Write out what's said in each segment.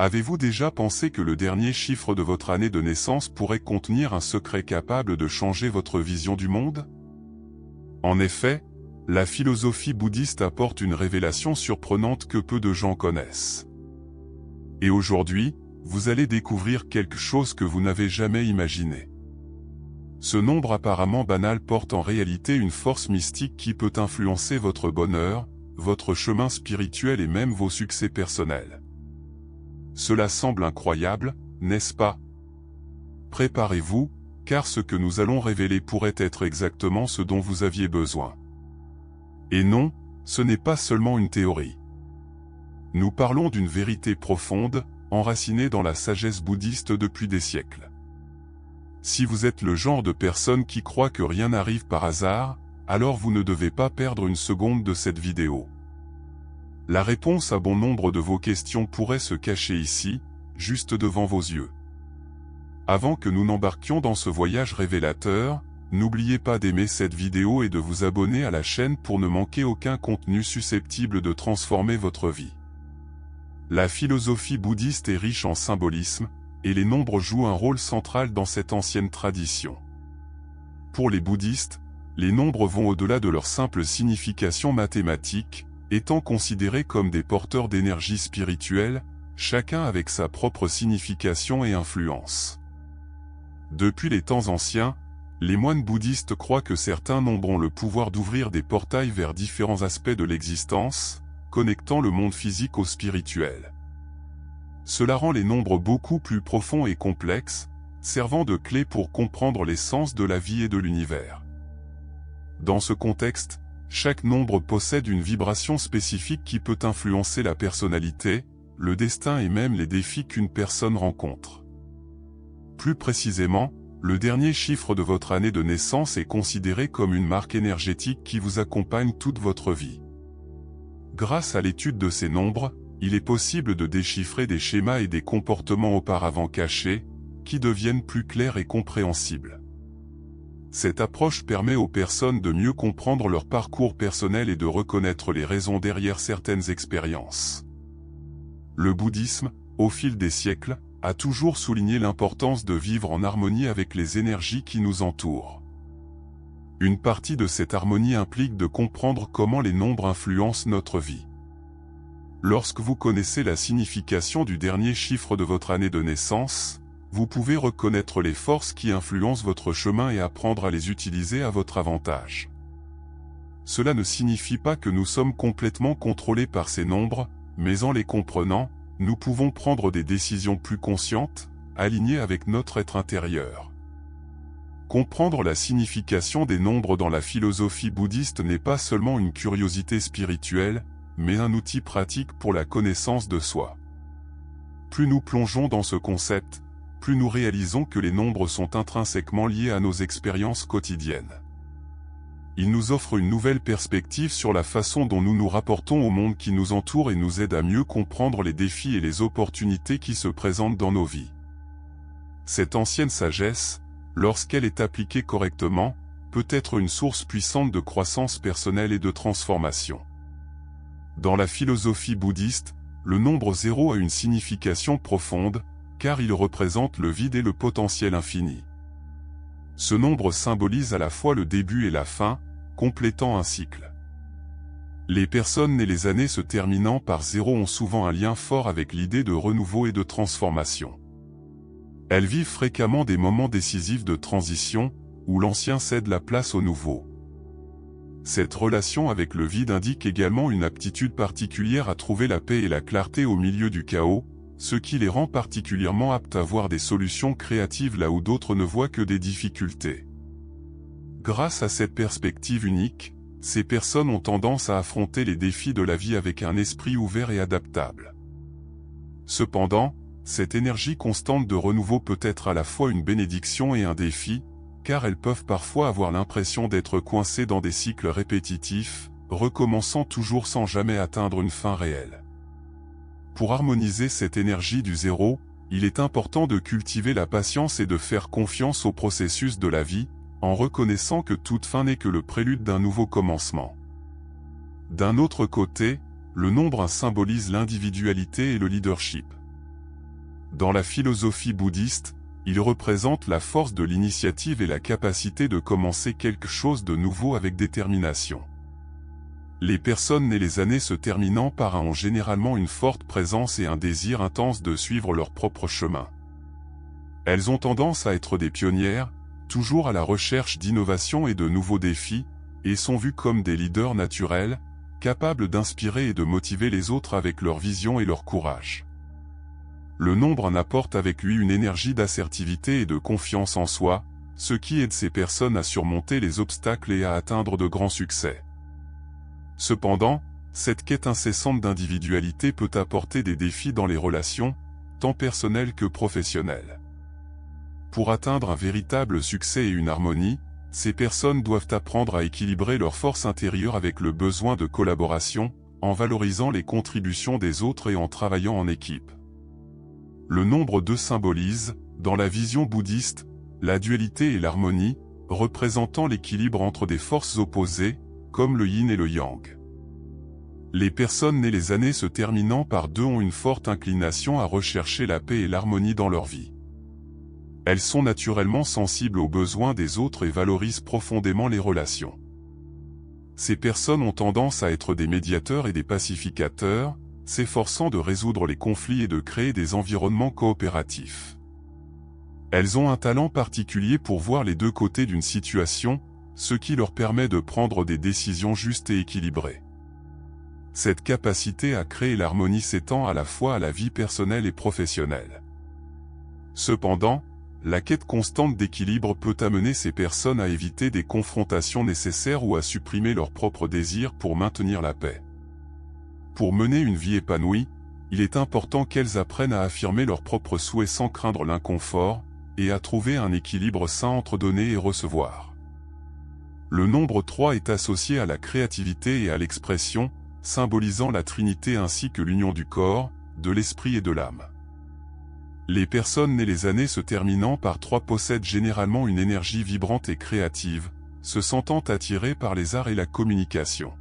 Avez-vous déjà pensé que le dernier chiffre de votre année de naissance pourrait contenir un secret capable de changer votre vision du monde? En effet, la philosophie bouddhiste apporte une révélation surprenante que peu de gens connaissent. Et aujourd'hui, vous allez découvrir quelque chose que vous n'avez jamais imaginé. Ce nombre apparemment banal porte en réalité une force mystique qui peut influencer votre bonheur, votre chemin spirituel et même vos succès personnels. Cela semble incroyable, n'est-ce pas? Préparez-vous, car ce que nous allons révéler pourrait être exactement ce dont vous aviez besoin. Et non, ce n'est pas seulement une théorie. Nous parlons d'une vérité profonde, enracinée dans la sagesse bouddhiste depuis des siècles. Si vous êtes le genre de personne qui croit que rien n'arrive par hasard, alors vous ne devez pas perdre une seconde de cette vidéo. La réponse à bon nombre de vos questions pourrait se cacher ici, juste devant vos yeux. Avant que nous n'embarquions dans ce voyage révélateur, n'oubliez pas d'aimer cette vidéo et de vous abonner à la chaîne pour ne manquer aucun contenu susceptible de transformer votre vie. La philosophie bouddhiste est riche en symbolisme, et les nombres jouent un rôle central dans cette ancienne tradition. Pour les bouddhistes, les nombres vont au-delà de leur simple signification mathématique, étant considérés comme des porteurs d'énergie spirituelle, chacun avec sa propre signification et influence. Depuis les temps anciens, les moines bouddhistes croient que certains nombres ont le pouvoir d'ouvrir des portails vers différents aspects de l'existence, connectant le monde physique au spirituel. Cela rend les nombres beaucoup plus profonds et complexes, servant de clé pour comprendre l'essence de la vie et de l'univers. Dans ce contexte, chaque nombre possède une vibration spécifique qui peut influencer la personnalité, le destin et même les défis qu'une personne rencontre. Plus précisément, le dernier chiffre de votre année de naissance est considéré comme une marque énergétique qui vous accompagne toute votre vie. Grâce à l'étude de ces nombres, il est possible de déchiffrer des schémas et des comportements auparavant cachés, qui deviennent plus clairs et compréhensibles. Cette approche permet aux personnes de mieux comprendre leur parcours personnel et de reconnaître les raisons derrière certaines expériences. Le bouddhisme, au fil des siècles, a toujours souligné l'importance de vivre en harmonie avec les énergies qui nous entourent. Une partie de cette harmonie implique de comprendre comment les nombres influencent notre vie. Lorsque vous connaissez la signification du dernier chiffre de votre année de naissance, vous pouvez reconnaître les forces qui influencent votre chemin et apprendre à les utiliser à votre avantage. Cela ne signifie pas que nous sommes complètement contrôlés par ces nombres, mais en les comprenant, nous pouvons prendre des décisions plus conscientes, alignées avec notre être intérieur. Comprendre la signification des nombres dans la philosophie bouddhiste n'est pas seulement une curiosité spirituelle, mais un outil pratique pour la connaissance de soi. Plus nous plongeons dans ce concept, plus nous réalisons que les nombres sont intrinsèquement liés à nos expériences quotidiennes. Ils nous offrent une nouvelle perspective sur la façon dont nous nous rapportons au monde qui nous entoure et nous aident à mieux comprendre les défis et les opportunités qui se présentent dans nos vies. Cette ancienne sagesse, lorsqu'elle est appliquée correctement, peut être une source puissante de croissance personnelle et de transformation. Dans la philosophie bouddhiste, le nombre 0 a une signification profonde, car il représente le vide et le potentiel infini. Ce nombre symbolise à la fois le début et la fin, complétant un cycle. Les personnes nées les années se terminant par 0 ont souvent un lien fort avec l'idée de renouveau et de transformation. Elles vivent fréquemment des moments décisifs de transition, où l'ancien cède la place au nouveau. Cette relation avec le vide indique également une aptitude particulière à trouver la paix et la clarté au milieu du chaos, ce qui les rend particulièrement aptes à voir des solutions créatives là où d'autres ne voient que des difficultés. Grâce à cette perspective unique, ces personnes ont tendance à affronter les défis de la vie avec un esprit ouvert et adaptable. Cependant, cette énergie constante de renouveau peut être à la fois une bénédiction et un défi, car elles peuvent parfois avoir l'impression d'être coincées dans des cycles répétitifs, recommençant toujours sans jamais atteindre une fin réelle. Pour harmoniser cette énergie du zéro, il est important de cultiver la patience et de faire confiance au processus de la vie, en reconnaissant que toute fin n'est que le prélude d'un nouveau commencement. D'un autre côté, le nombre 1 symbolise l'individualité et le leadership. Dans la philosophie bouddhiste, il représente la force de l'initiative et la capacité de commencer quelque chose de nouveau avec détermination. Les personnes nées les années se terminant par un ont généralement une forte présence et un désir intense de suivre leur propre chemin. Elles ont tendance à être des pionnières, toujours à la recherche d'innovation et de nouveaux défis, et sont vues comme des leaders naturels, capables d'inspirer et de motiver les autres avec leur vision et leur courage. Le nombre en apporte avec lui une énergie d'assertivité et de confiance en soi, ce qui aide ces personnes à surmonter les obstacles et à atteindre de grands succès. Cependant, cette quête incessante d'individualité peut apporter des défis dans les relations, tant personnelles que professionnelles. Pour atteindre un véritable succès et une harmonie, ces personnes doivent apprendre à équilibrer leur force intérieure avec le besoin de collaboration, en valorisant les contributions des autres et en travaillant en équipe. Le nombre 2 symbolise, dans la vision bouddhiste, la dualité et l'harmonie, représentant l'équilibre entre des forces opposées, comme le yin et le yang. Les personnes nées les années se terminant par 2 ont une forte inclination à rechercher la paix et l'harmonie dans leur vie. Elles sont naturellement sensibles aux besoins des autres et valorisent profondément les relations. Ces personnes ont tendance à être des médiateurs et des pacificateurs, s'efforçant de résoudre les conflits et de créer des environnements coopératifs. Elles ont un talent particulier pour voir les 2 côtés d'une situation, ce qui leur permet de prendre des décisions justes et équilibrées. Cette capacité à créer l'harmonie s'étend à la fois à la vie personnelle et professionnelle. Cependant, la quête constante d'équilibre peut amener ces personnes à éviter des confrontations nécessaires ou à supprimer leurs propres désirs pour maintenir la paix. Pour mener une vie épanouie, il est important qu'elles apprennent à affirmer leurs propres souhaits sans craindre l'inconfort, et à trouver un équilibre sain entre donner et recevoir. Le nombre 3 est associé à la créativité et à l'expression, symbolisant la Trinité ainsi que l'union du corps, de l'esprit et de l'âme. Les personnes nées les années se terminant par 3 possèdent généralement une énergie vibrante et créative, se sentant attirées par les arts et la communication.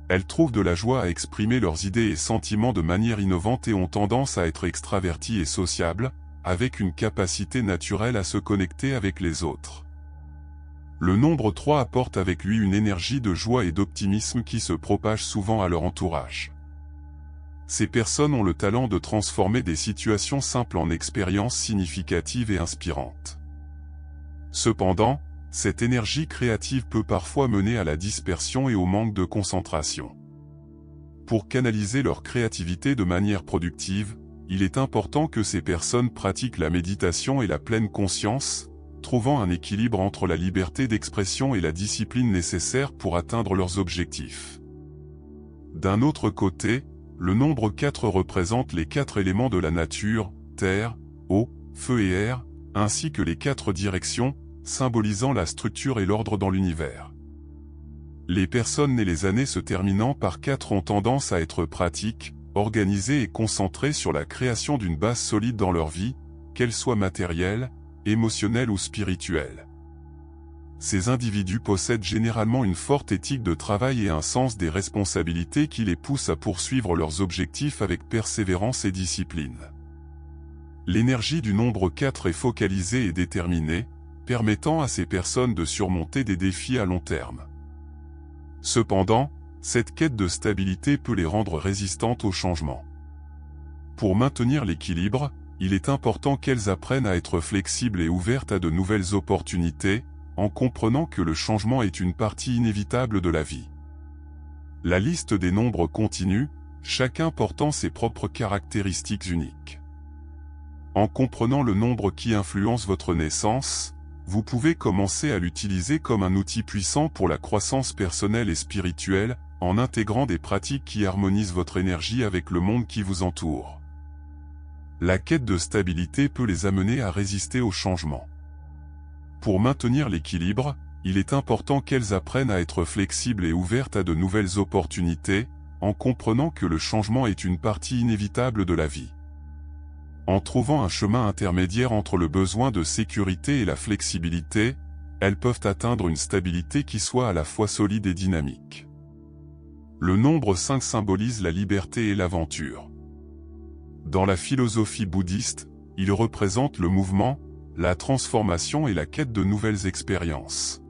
Elles trouvent de la joie à exprimer leurs idées et sentiments de manière innovante et ont tendance à être extraverties et sociables, avec une capacité naturelle à se connecter avec les autres. Le nombre 3 apporte avec lui une énergie de joie et d'optimisme qui se propage souvent à leur entourage. Ces personnes ont le talent de transformer des situations simples en expériences significatives et inspirantes. Cependant, cette énergie créative peut parfois mener à la dispersion et au manque de concentration. Pour canaliser leur créativité de manière productive, il est important que ces personnes pratiquent la méditation et la pleine conscience, trouvant un équilibre entre la liberté d'expression et la discipline nécessaire pour atteindre leurs objectifs. D'un autre côté, le nombre 4 représente les 4 éléments de la nature, terre, eau, feu et air, ainsi que les 4 directions, symbolisant la structure et l'ordre dans l'univers. Les personnes nées les années se terminant par 4 ont tendance à être pratiques, organisées et concentrées sur la création d'une base solide dans leur vie, qu'elle soit matérielle, émotionnelle ou spirituelle. Ces individus possèdent généralement une forte éthique de travail et un sens des responsabilités qui les poussent à poursuivre leurs objectifs avec persévérance et discipline. L'énergie du nombre 4 est focalisée et déterminée, permettant à ces personnes de surmonter des défis à long terme. Cependant, cette quête de stabilité peut les rendre résistantes au changement. Pour maintenir l'équilibre, il est important qu'elles apprennent à être flexibles et ouvertes à de nouvelles opportunités, en comprenant que le changement est une partie inévitable de la vie. La liste des nombres continue, chacun portant ses propres caractéristiques uniques. En comprenant le nombre qui influence votre naissance, vous pouvez commencer à l'utiliser comme un outil puissant pour la croissance personnelle et spirituelle, en intégrant des pratiques qui harmonisent votre énergie avec le monde qui vous entoure. La quête de stabilité peut les amener à résister au changement. Pour maintenir l'équilibre, il est important qu'elles apprennent à être flexibles et ouvertes à de nouvelles opportunités, en comprenant que le changement est une partie inévitable de la vie. En trouvant un chemin intermédiaire entre le besoin de sécurité et la flexibilité, elles peuvent atteindre une stabilité qui soit à la fois solide et dynamique. Le nombre 5 symbolise la liberté et l'aventure. Dans la philosophie bouddhiste, il représente le mouvement, la transformation et la quête de nouvelles expériences.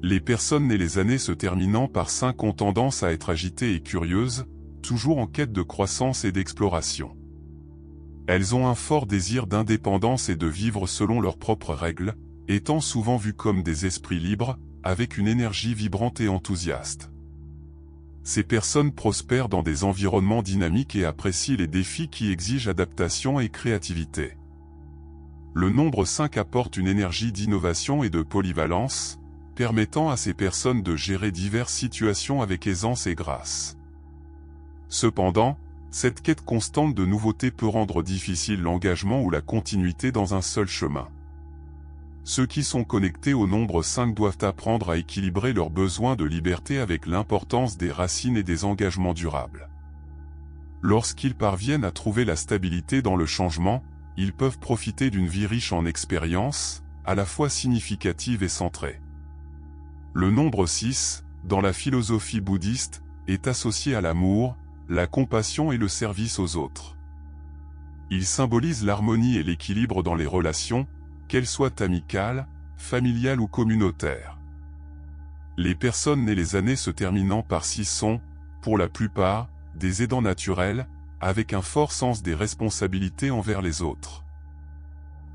Les personnes nées les années se terminant par 5 ont tendance à être agitées et curieuses, toujours en quête de croissance et d'exploration. Elles ont un fort désir d'indépendance et de vivre selon leurs propres règles, étant souvent vues comme des esprits libres, avec une énergie vibrante et enthousiaste. Ces personnes prospèrent dans des environnements dynamiques et apprécient les défis qui exigent adaptation et créativité. Le nombre 5 apporte une énergie d'innovation et de polyvalence, permettant à ces personnes de gérer diverses situations avec aisance et grâce. Cependant, cette quête constante de nouveautés peut rendre difficile l'engagement ou la continuité dans un seul chemin. Ceux qui sont connectés au nombre 5 doivent apprendre à équilibrer leurs besoins de liberté avec l'importance des racines et des engagements durables. Lorsqu'ils parviennent à trouver la stabilité dans le changement, ils peuvent profiter d'une vie riche en expériences, à la fois significative et centrée. Le nombre 6, dans la philosophie bouddhiste, est associé à l'amour, la compassion et le service aux autres. Il symbolise l'harmonie et l'équilibre dans les relations, qu'elles soient amicales, familiales ou communautaires. Les personnes nées les années se terminant par 6 sont, pour la plupart, des aidants naturels, avec un fort sens des responsabilités envers les autres.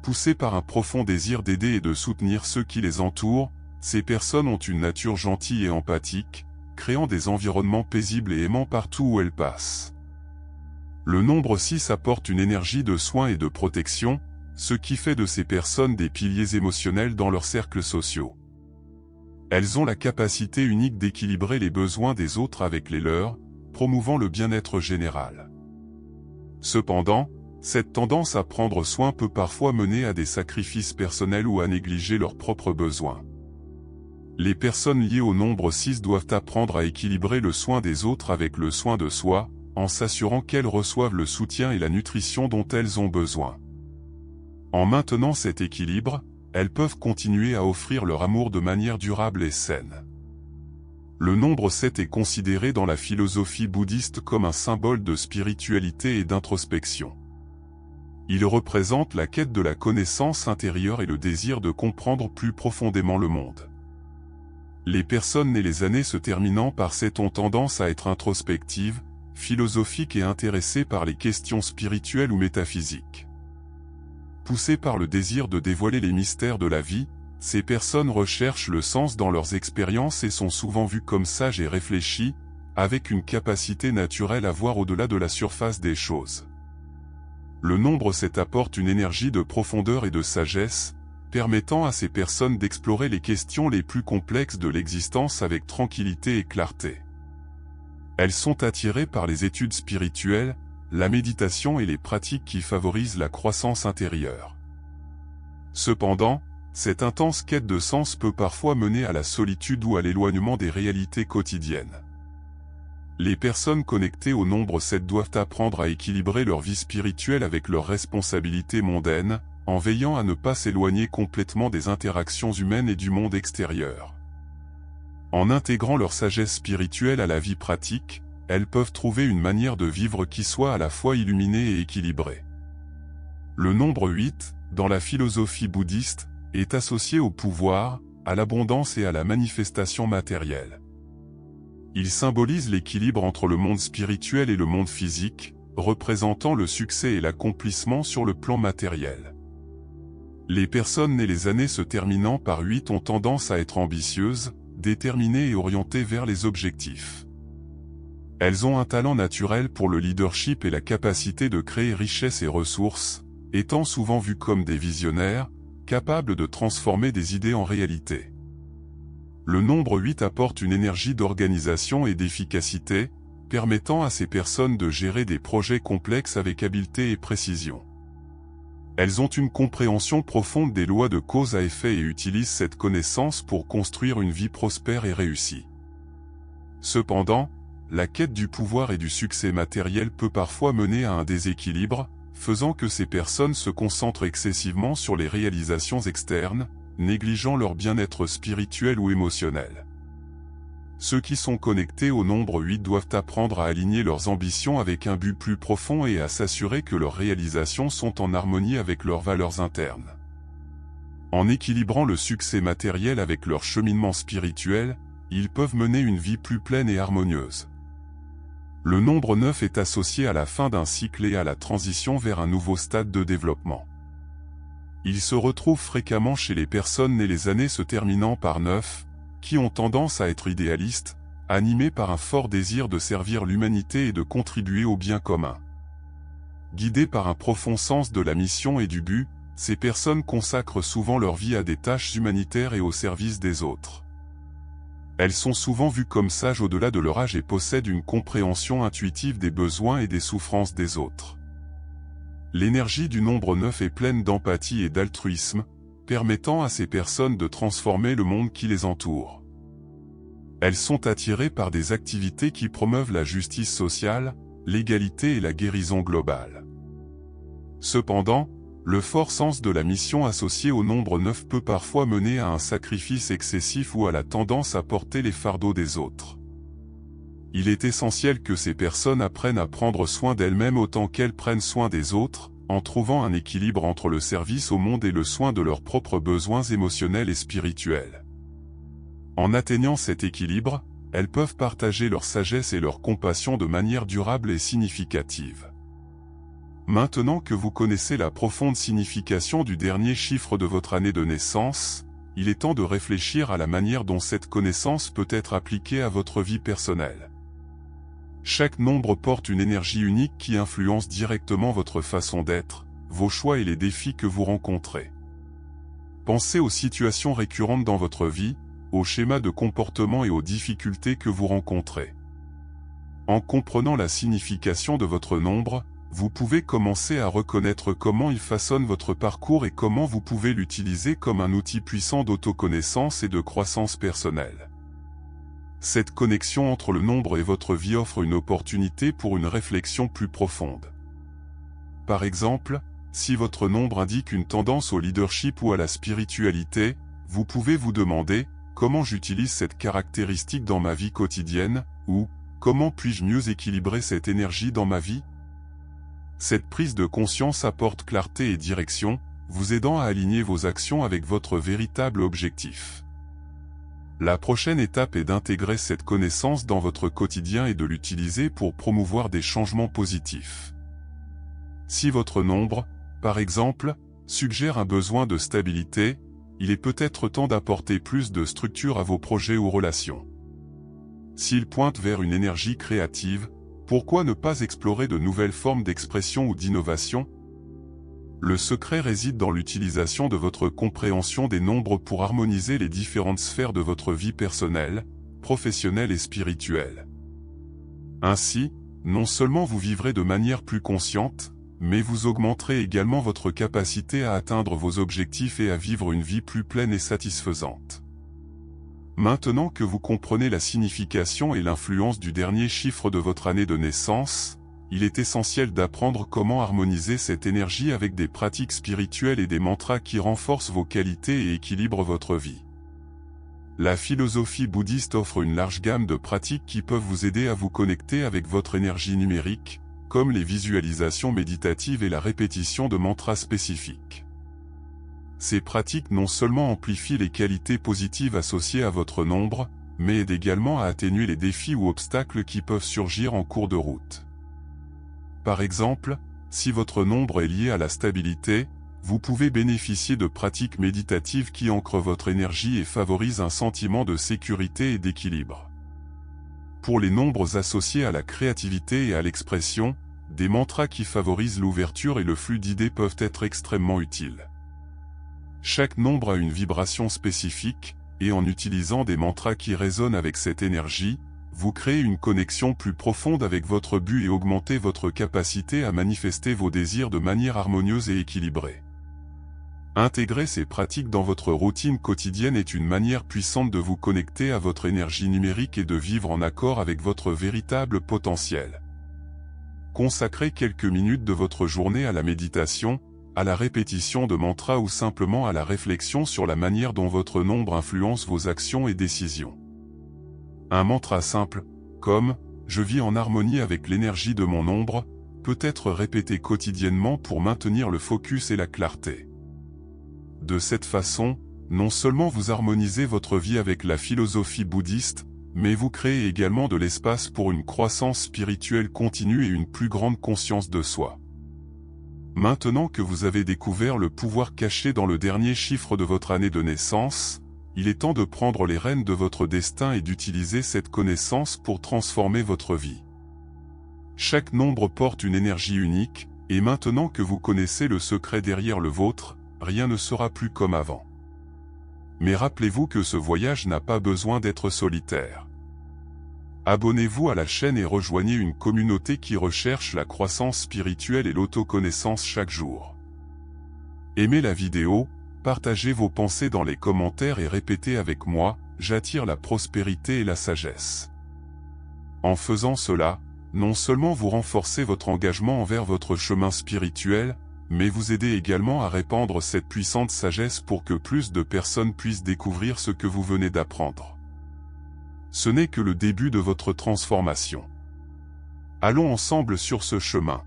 Poussées par un profond désir d'aider et de soutenir ceux qui les entourent, ces personnes ont une nature gentille et empathique, créant des environnements paisibles et aimants partout où elles passent. Le nombre 6 apporte une énergie de soin et de protection, ce qui fait de ces personnes des piliers émotionnels dans leurs cercles sociaux. Elles ont la capacité unique d'équilibrer les besoins des autres avec les leurs, promouvant le bien-être général. Cependant, cette tendance à prendre soin peut parfois mener à des sacrifices personnels ou à négliger leurs propres besoins. Les personnes liées au nombre 6 doivent apprendre à équilibrer le soin des autres avec le soin de soi, en s'assurant qu'elles reçoivent le soutien et la nutrition dont elles ont besoin. En maintenant cet équilibre, elles peuvent continuer à offrir leur amour de manière durable et saine. Le nombre 7 est considéré dans la philosophie bouddhiste comme un symbole de spiritualité et d'introspection. Il représente la quête de la connaissance intérieure et le désir de comprendre plus profondément le monde. Les personnes nées les années se terminant par 7 ont tendance à être introspectives, philosophiques et intéressées par les questions spirituelles ou métaphysiques. Poussées par le désir de dévoiler les mystères de la vie, ces personnes recherchent le sens dans leurs expériences et sont souvent vues comme sages et réfléchies, avec une capacité naturelle à voir au-delà de la surface des choses. Le nombre 7 apporte une énergie de profondeur et de sagesse, permettant à ces personnes d'explorer les questions les plus complexes de l'existence avec tranquillité et clarté. Elles sont attirées par les études spirituelles, la méditation et les pratiques qui favorisent la croissance intérieure. Cependant, cette intense quête de sens peut parfois mener à la solitude ou à l'éloignement des réalités quotidiennes. Les personnes connectées au nombre 7 doivent apprendre à équilibrer leur vie spirituelle avec leurs responsabilités mondaines, en veillant à ne pas s'éloigner complètement des interactions humaines et du monde extérieur. En intégrant leur sagesse spirituelle à la vie pratique, elles peuvent trouver une manière de vivre qui soit à la fois illuminée et équilibrée. Le nombre 8, dans la philosophie bouddhiste, est associé au pouvoir, à l'abondance et à la manifestation matérielle. Il symbolise l'équilibre entre le monde spirituel et le monde physique, représentant le succès et l'accomplissement sur le plan matériel. Les personnes nées les années se terminant par 8 ont tendance à être ambitieuses, déterminées et orientées vers les objectifs. Elles ont un talent naturel pour le leadership et la capacité de créer richesse et ressources, étant souvent vues comme des visionnaires, capables de transformer des idées en réalité. Le nombre 8 apporte une énergie d'organisation et d'efficacité, permettant à ces personnes de gérer des projets complexes avec habileté et précision. Elles ont une compréhension profonde des lois de cause à effet et utilisent cette connaissance pour construire une vie prospère et réussie. Cependant, la quête du pouvoir et du succès matériel peut parfois mener à un déséquilibre, faisant que ces personnes se concentrent excessivement sur les réalisations externes, négligeant leur bien-être spirituel ou émotionnel. Ceux qui sont connectés au nombre 8 doivent apprendre à aligner leurs ambitions avec un but plus profond et à s'assurer que leurs réalisations sont en harmonie avec leurs valeurs internes. En équilibrant le succès matériel avec leur cheminement spirituel, ils peuvent mener une vie plus pleine et harmonieuse. Le nombre 9 est associé à la fin d'un cycle et à la transition vers un nouveau stade de développement. Il se retrouve fréquemment chez les personnes nées les années se terminant par 9, qui ont tendance à être idéalistes, animés par un fort désir de servir l'humanité et de contribuer au bien commun. Guidés par un profond sens de la mission et du but, ces personnes consacrent souvent leur vie à des tâches humanitaires et au service des autres. Elles sont souvent vues comme sages au-delà de leur âge et possèdent une compréhension intuitive des besoins et des souffrances des autres. L'énergie du nombre 9 est pleine d'empathie et d'altruisme, permettant à ces personnes de transformer le monde qui les entoure. Elles sont attirées par des activités qui promeuvent la justice sociale, l'égalité et la guérison globale. Cependant, le fort sens de la mission associé au nombre 9 peut parfois mener à un sacrifice excessif ou à la tendance à porter les fardeaux des autres. Il est essentiel que ces personnes apprennent à prendre soin d'elles-mêmes autant qu'elles prennent soin des autres, en trouvant un équilibre entre le service au monde et le soin de leurs propres besoins émotionnels et spirituels. En atteignant cet équilibre, elles peuvent partager leur sagesse et leur compassion de manière durable et significative. Maintenant que vous connaissez la profonde signification du dernier chiffre de votre année de naissance, il est temps de réfléchir à la manière dont cette connaissance peut être appliquée à votre vie personnelle. Chaque nombre porte une énergie unique qui influence directement votre façon d'être, vos choix et les défis que vous rencontrez. Pensez aux situations récurrentes dans votre vie, aux schémas de comportement et aux difficultés que vous rencontrez. En comprenant la signification de votre nombre, vous pouvez commencer à reconnaître comment il façonne votre parcours et comment vous pouvez l'utiliser comme un outil puissant d'autoconnaissance et de croissance personnelle. Cette connexion entre le nombre et votre vie offre une opportunité pour une réflexion plus profonde. Par exemple, si votre nombre indique une tendance au leadership ou à la spiritualité, vous pouvez vous demander « Comment j'utilise cette caractéristique dans ma vie quotidienne ?» ou « Comment puis-je mieux équilibrer cette énergie dans ma vie ?» Cette prise de conscience apporte clarté et direction, vous aidant à aligner vos actions avec votre véritable objectif. La prochaine étape est d'intégrer cette connaissance dans votre quotidien et de l'utiliser pour promouvoir des changements positifs. Si votre nombre, par exemple, suggère un besoin de stabilité, il est peut-être temps d'apporter plus de structure à vos projets ou relations. S'il pointe vers une énergie créative, pourquoi ne pas explorer de nouvelles formes d'expression ou d'innovation ? Le secret réside dans l'utilisation de votre compréhension des nombres pour harmoniser les différentes sphères de votre vie personnelle, professionnelle et spirituelle. Ainsi, non seulement vous vivrez de manière plus consciente, mais vous augmenterez également votre capacité à atteindre vos objectifs et à vivre une vie plus pleine et satisfaisante. Maintenant que vous comprenez la signification et l'influence du dernier chiffre de votre année de naissance, il est essentiel d'apprendre comment harmoniser cette énergie avec des pratiques spirituelles et des mantras qui renforcent vos qualités et équilibrent votre vie. La philosophie bouddhiste offre une large gamme de pratiques qui peuvent vous aider à vous connecter avec votre énergie numérique, comme les visualisations méditatives et la répétition de mantras spécifiques. Ces pratiques non seulement amplifient les qualités positives associées à votre nombre, mais aident également à atténuer les défis ou obstacles qui peuvent surgir en cours de route. Par exemple, si votre nombre est lié à la stabilité, vous pouvez bénéficier de pratiques méditatives qui ancrent votre énergie et favorisent un sentiment de sécurité et d'équilibre. Pour les nombres associés à la créativité et à l'expression, des mantras qui favorisent l'ouverture et le flux d'idées peuvent être extrêmement utiles. Chaque nombre a une vibration spécifique, et en utilisant des mantras qui résonnent avec cette énergie, vous créez une connexion plus profonde avec votre but et augmentez votre capacité à manifester vos désirs de manière harmonieuse et équilibrée. Intégrer ces pratiques dans votre routine quotidienne est une manière puissante de vous connecter à votre énergie numérique et de vivre en accord avec votre véritable potentiel. Consacrez quelques minutes de votre journée à la méditation, à la répétition de mantras ou simplement à la réflexion sur la manière dont votre nombre influence vos actions et décisions. Un mantra simple, comme « Je vis en harmonie avec l'énergie de mon ombre », peut être répété quotidiennement pour maintenir le focus et la clarté. De cette façon, non seulement vous harmonisez votre vie avec la philosophie bouddhiste, mais vous créez également de l'espace pour une croissance spirituelle continue et une plus grande conscience de soi. Maintenant que vous avez découvert le pouvoir caché dans le dernier chiffre de votre année de naissance, il est temps de prendre les rênes de votre destin et d'utiliser cette connaissance pour transformer votre vie. Chaque nombre porte une énergie unique, et maintenant que vous connaissez le secret derrière le vôtre, rien ne sera plus comme avant. Mais rappelez-vous que ce voyage n'a pas besoin d'être solitaire. Abonnez-vous à la chaîne et rejoignez une communauté qui recherche la croissance spirituelle et l'autoconnaissance chaque jour. Aimez la vidéo, partagez vos pensées dans les commentaires et répétez avec moi, j'attire la prospérité et la sagesse. En faisant cela, non seulement vous renforcez votre engagement envers votre chemin spirituel, mais vous aidez également à répandre cette puissante sagesse pour que plus de personnes puissent découvrir ce que vous venez d'apprendre. Ce n'est que le début de votre transformation. Allons ensemble sur ce chemin.